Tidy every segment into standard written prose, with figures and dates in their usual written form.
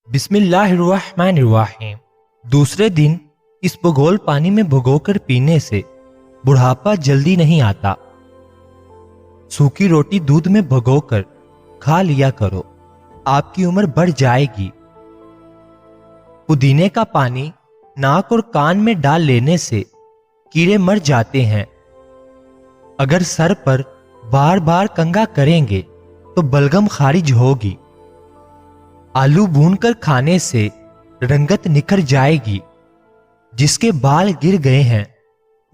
बिस्मिल्लाहिर्रहमानिर्रहीम। दूसरे दिन इस भगोल पानी में भिगोकर पीने से बुढ़ापा जल्दी नहीं आता। सूखी रोटी दूध में भिगोकर खा लिया करो, आपकी उम्र बढ़ जाएगी। पुदीने का पानी नाक और कान में डाल लेने से कीड़े मर जाते हैं। अगर सर पर बार बार कंघा करेंगे तो बलगम खारिज होगी। आलू भूनकर खाने से रंगत निखर जाएगी। जिसके बाल गिर गए हैं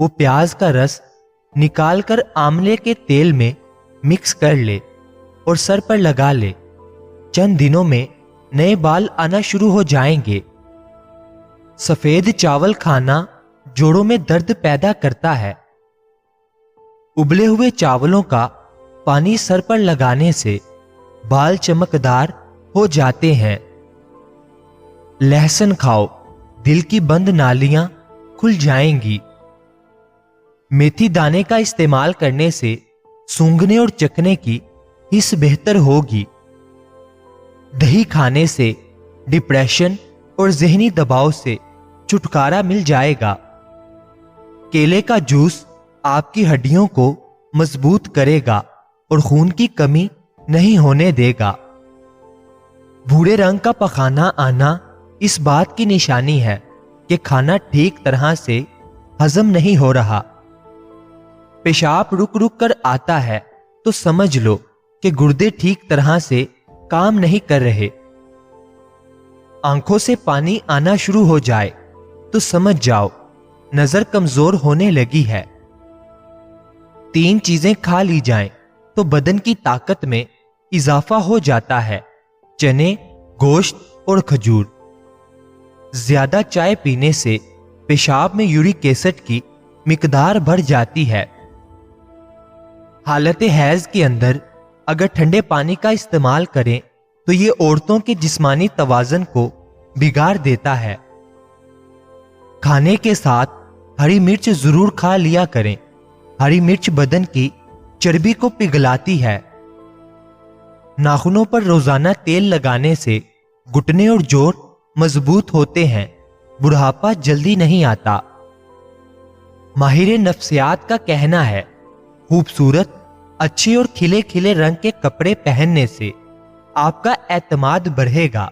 वो प्याज का रस निकालकर आंवले के तेल में मिक्स कर ले और सर पर लगा ले। चंद दिनों में नए बाल आना शुरू हो जाएंगे। सफेद चावल खाना जोड़ों में दर्द पैदा करता है। उबले हुए चावलों का पानी सर पर लगाने से बाल चमकदार हो जाते हैं। लहसुन खाओ, दिल की बंद नालियां खुल जाएंगी। मेथी दाने का इस्तेमाल करने से सूंघने और चखने की हिस्स बेहतर होगी। दही खाने से डिप्रेशन और जहनी दबाव से छुटकारा मिल जाएगा। केले का जूस आपकी हड्डियों को मजबूत करेगा और खून की कमी नहीं होने देगा। भूरे रंग का पखाना आना इस बात की निशानी है कि खाना ठीक तरह से हजम नहीं हो रहा। पेशाब रुक रुक कर आता है तो समझ लो कि गुर्दे ठीक तरह से काम नहीं कर रहे। आंखों से पानी आना शुरू हो जाए तो समझ जाओ नजर कमजोर होने लगी है। 3 चीजें खा ली जाएं तो बदन की ताकत में इजाफा हो जाता है: चने, गोश्त और खजूर। ज्यादा चाय पीने से पेशाब में यूरिक एसिड की मिकदार बढ़ जाती है। हालत हैज के अंदर अगर ठंडे पानी का इस्तेमाल करें तो ये औरतों के जिस्मानी तवाज़ुन को बिगाड़ देता है। खाने के साथ हरी मिर्च जरूर खा लिया करें। हरी मिर्च बदन की चर्बी को पिघलाती है। नाखूनों पर रोजाना तेल लगाने से घुटने और जोड़ मजबूत होते हैं। बुढ़ापा जल्दी नहीं आता। माहिर नफ्सियात का कहना है खूबसूरत, अच्छे और खिले खिले रंग के कपड़े पहनने से आपका एतमाद बढ़ेगा।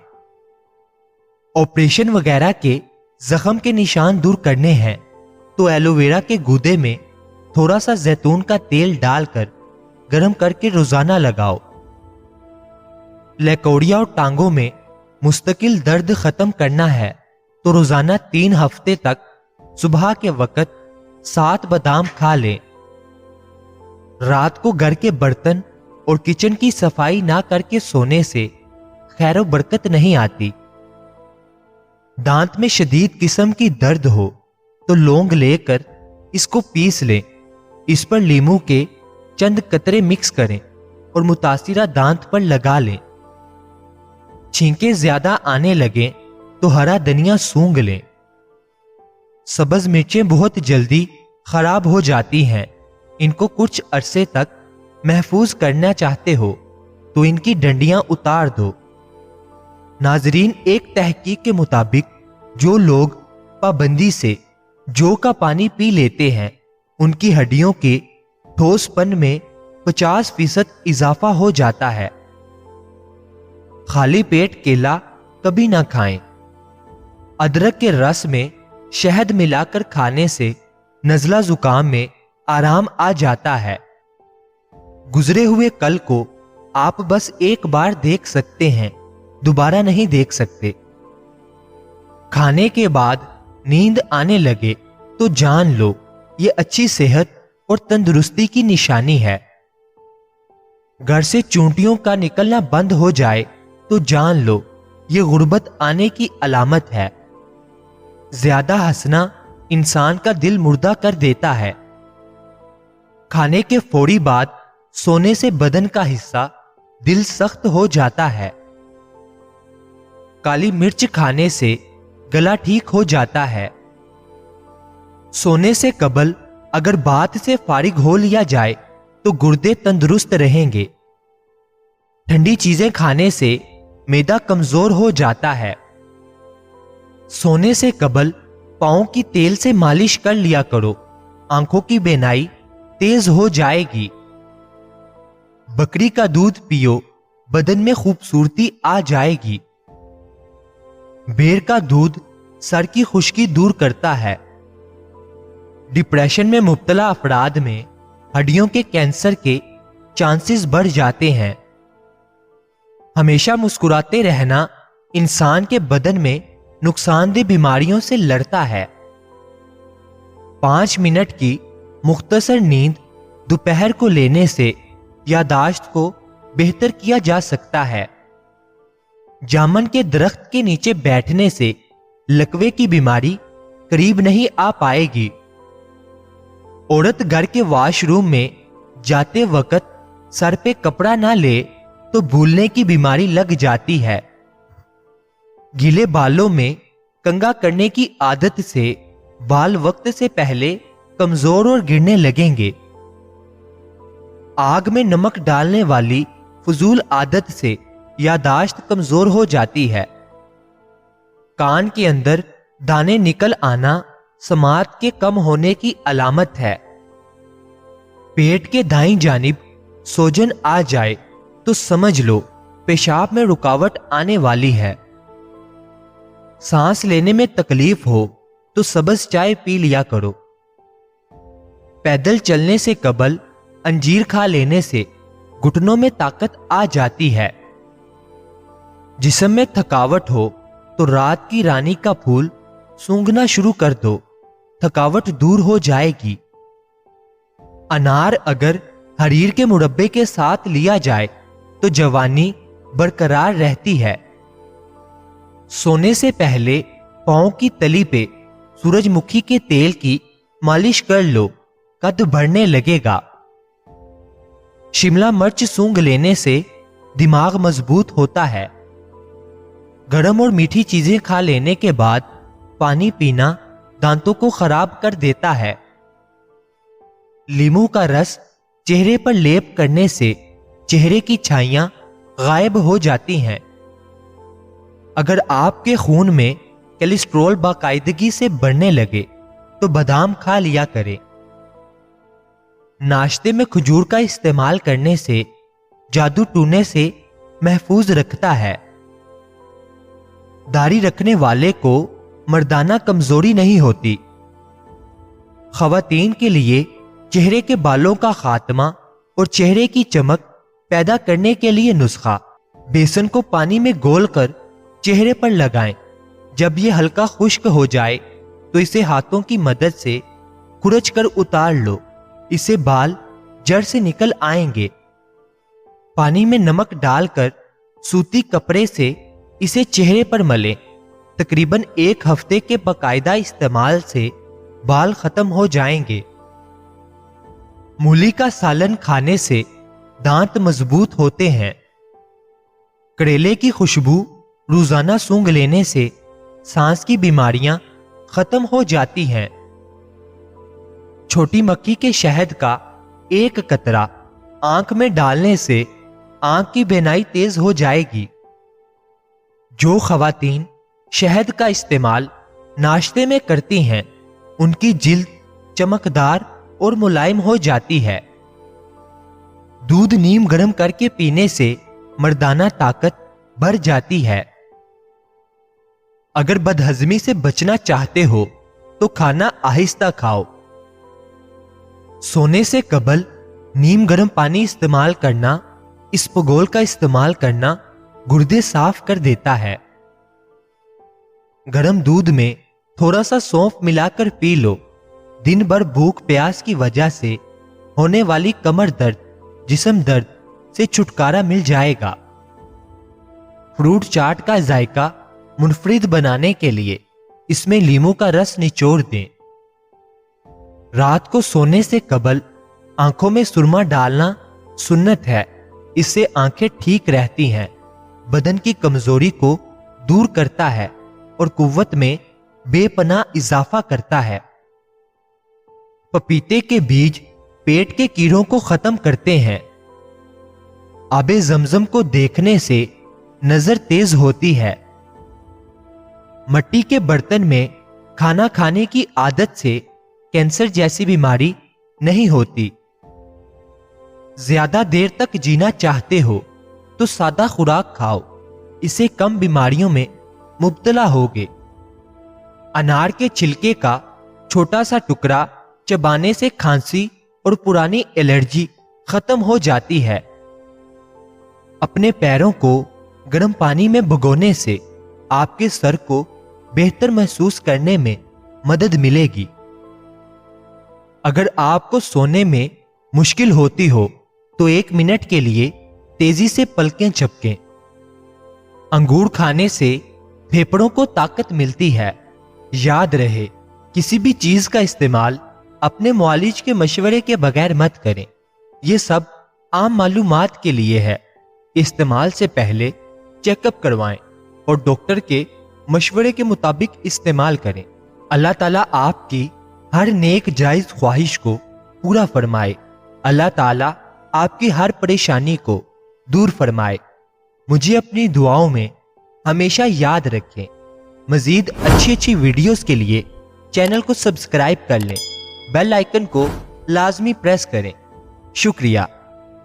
ऑपरेशन वगैरह के जख्म के निशान दूर करने हैं तो एलोवेरा के गूदे में थोड़ा सा जैतून का तेल डालकर गर्म करके रोजाना लगाओ। लकौड़िया और टांगों में मुस्तकिल दर्द खत्म करना है तो रोजाना 3 हफ्ते तक सुबह के वक्त 7 बादाम खा लें। रात को घर के बर्तन और किचन की सफाई ना करके सोने से खैर बरकत नहीं आती। दांत में शदीद किस्म की दर्द हो तो लौंग लेकर इसको पीस लें। इस पर लीमू के चंद कतरे मिक्स करें और मुतासिरा दांत पर लगा लें। छींके ज्यादा आने लगे तो हरा धनिया सूंघ लें। सब्ज मिर्चें बहुत जल्दी खराब हो जाती हैं। इनको कुछ अरसे तक महफूज करना चाहते हो तो इनकी डंडियां उतार दो। नाजरीन, एक तहकीक के मुताबिक जो लोग पाबंदी से जौ का पानी पी लेते हैं उनकी हड्डियों के ठोसपन में 50% इजाफा हो जाता है। खाली पेट केला कभी ना खाएं। अदरक के रस में शहद मिलाकर खाने से नज़ला जुकाम में आराम आ जाता है। गुजरे हुए कल को आप बस एक बार देख सकते हैं, दोबारा नहीं देख सकते। खाने के बाद नींद आने लगे तो जान लो ये अच्छी सेहत और तंदुरुस्ती की निशानी है। घर से चूंटियों का निकलना बंद हो जाए तो जान लो ये गुर्बत आने की अलामत है। ज्यादा हंसना इंसान का दिल मुर्दा कर देता है। खाने के फौरी बाद सोने से बदन का हिस्सा दिल सख्त हो जाता है। काली मिर्च खाने से गला ठीक हो जाता है। सोने से कबल अगर बात से फारिग हो लिया जाए तो गुर्दे तंदुरुस्त रहेंगे। ठंडी चीजें खाने से मैदा कमजोर हो जाता है। सोने से कबल पांव की तेल से मालिश कर लिया करो, आंखों की बेनाई तेज हो जाएगी। बकरी का दूध पियो, बदन में खूबसूरती आ जाएगी। बेर का दूध सर की खुश्की दूर करता है। डिप्रेशन में मुब्तला अफराद में हड्डियों के कैंसर के चांसेस बढ़ जाते हैं। हमेशा मुस्कुराते रहना इंसान के बदन में नुकसानदेह बीमारियों से लड़ता है। 5 मिनट की मुख्तसर नींद दोपहर को लेने से यादाश्त को बेहतर किया जा सकता है। जामन के दरख्त के नीचे बैठने से लकवे की बीमारी करीब नहीं आ पाएगी। औरत घर के वॉशरूम में जाते वक्त सर पे कपड़ा ना ले तो भूलने की बीमारी लग जाती है। गीले बालों में कंघा करने की आदत से बाल वक्त से पहले कमजोर और गिरने लगेंगे। आग में नमक डालने वाली फजूल आदत से यादाश्त कमजोर हो जाती है। कान के अंदर दाने निकल आना समात के कम होने की अलामत है। पेट के दाईं जानिब सोजन आ जाए तो समझ लो पेशाब में रुकावट आने वाली है। सांस लेने में तकलीफ हो तो सब्ज चाय पी लिया करो। पैदल चलने से कबल अंजीर खा लेने से घुटनों में ताकत आ जाती है। जिस्म में थकावट हो तो रात की रानी का फूल सूंघना शुरू कर दो, थकावट दूर हो जाएगी। अनार अगर हरीर के मुरब्बे के साथ लिया जाए तो जवानी बरकरार रहती है। सोने से पहले पांव की तली पे सूरजमुखी के तेल की मालिश कर लो, कद बढ़ने लगेगा। शिमला मिर्च सूंघ लेने से दिमाग मजबूत होता है। गरम और मीठी चीजें खा लेने के बाद पानी पीना दांतों को खराब कर देता है। लीमू का रस चेहरे पर लेप करने से चेहरे की छाइयां गायब हो जाती हैं। अगर आपके खून में कोलेस्ट्रॉल बाकायदगी से बढ़ने लगे तो बादाम खा लिया करें। नाश्ते में खजूर का इस्तेमाल करने से जादू टूने से महफूज रखता है। दाढ़ी रखने वाले को मर्दाना कमजोरी नहीं होती। खवातीन के लिए चेहरे के बालों का खात्मा और चेहरे की चमक पैदा करने के लिए नुस्खा। बेसन को पानी में घोलकर चेहरे पर लगाएं। जब यह हल्का खुश्क हो जाए तो इसे हाथों की मदद से खुरच कर उतार लो, इससे बाल जड़ से निकल आएंगे। पानी में नमक डालकर सूती कपड़े से इसे चेहरे पर मलें। तकरीबन 1 हफ्ते के बाकायदा इस्तेमाल से बाल खत्म हो जाएंगे। मूली का सालन खाने से दांत मजबूत होते हैं। करेले की खुशबू रोजाना सूंघ लेने से सांस की बीमारियां खत्म हो जाती हैं। छोटी मक्खी के शहद का 1 कतरा आंख में डालने से आंख की बेनाई तेज हो जाएगी। जो खवातीन शहद का इस्तेमाल नाश्ते में करती हैं उनकी जिल्द चमकदार और मुलायम हो जाती है। दूध नीम गर्म करके पीने से मर्दाना ताकत बढ़ जाती है। अगर बदहजमी से बचना चाहते हो तो खाना आहिस्ता खाओ। सोने से कबल नीम गर्म पानी इस्तेमाल करना, इसबगोल का इस्तेमाल करना गुर्दे साफ कर देता है। गर्म दूध में थोड़ा सा सौंफ मिलाकर पी लो। दिन भर भूख प्यास की वजह से होने वाली कमर दर्द, जिस्म दर्द से छुटकारा मिल जाएगा। फ्रूट चाट का जायका मुनफरिद बनाने के लिए इसमें लीमू का रस निचोड़ दें। रात को सोने से कबल आंखों में सुरमा डालना सुन्नत है। इससे आंखें ठीक रहती हैं, बदन की कमजोरी को दूर करता है और कुव्वत में बेपनाह इजाफा करता है। पपीते के बीज पेट के कीड़ों को खत्म करते हैं। आबे जमजम को देखने से नजर तेज होती है। मिट्टी के बर्तन में खाना खाने की आदत से कैंसर जैसी बीमारी नहीं होती। ज्यादा देर तक जीना चाहते हो तो सादा खुराक खाओ, इससे कम बीमारियों में मुब्तला होगे। अनार के छिलके का छोटा सा टुकड़ा चबाने से खांसी और पुरानी एलर्जी खत्म हो जाती है। अपने पैरों को गर्म पानी में भिगोने से आपके सर को बेहतर महसूस करने में मदद मिलेगी। अगर आपको सोने में मुश्किल होती हो तो 1 मिनट के लिए तेजी से पलकें झपकें। अंगूर खाने से फेफड़ों को ताकत मिलती है। याद रहे, किसी भी चीज का इस्तेमाल अपने मुआलिज के मशवरे के बगैर मत करें। यह सब आम मालूमात के लिए है। इस्तेमाल से पहले चेकअप करवाएं और डॉक्टर के मशवरे के मुताबिक इस्तेमाल करें। अल्लाह ताला आपकी हर नेक जायज ख्वाहिश को पूरा फरमाए। अल्लाह ताला आपकी हर परेशानी को दूर फरमाए। मुझे अपनी दुआओं में हमेशा याद रखें। मजीद अच्छी वीडियोस के लिए चैनल को सब्सक्राइब कर लें, बेल आइकन को लाजमी प्रेस करें। शुक्रिया।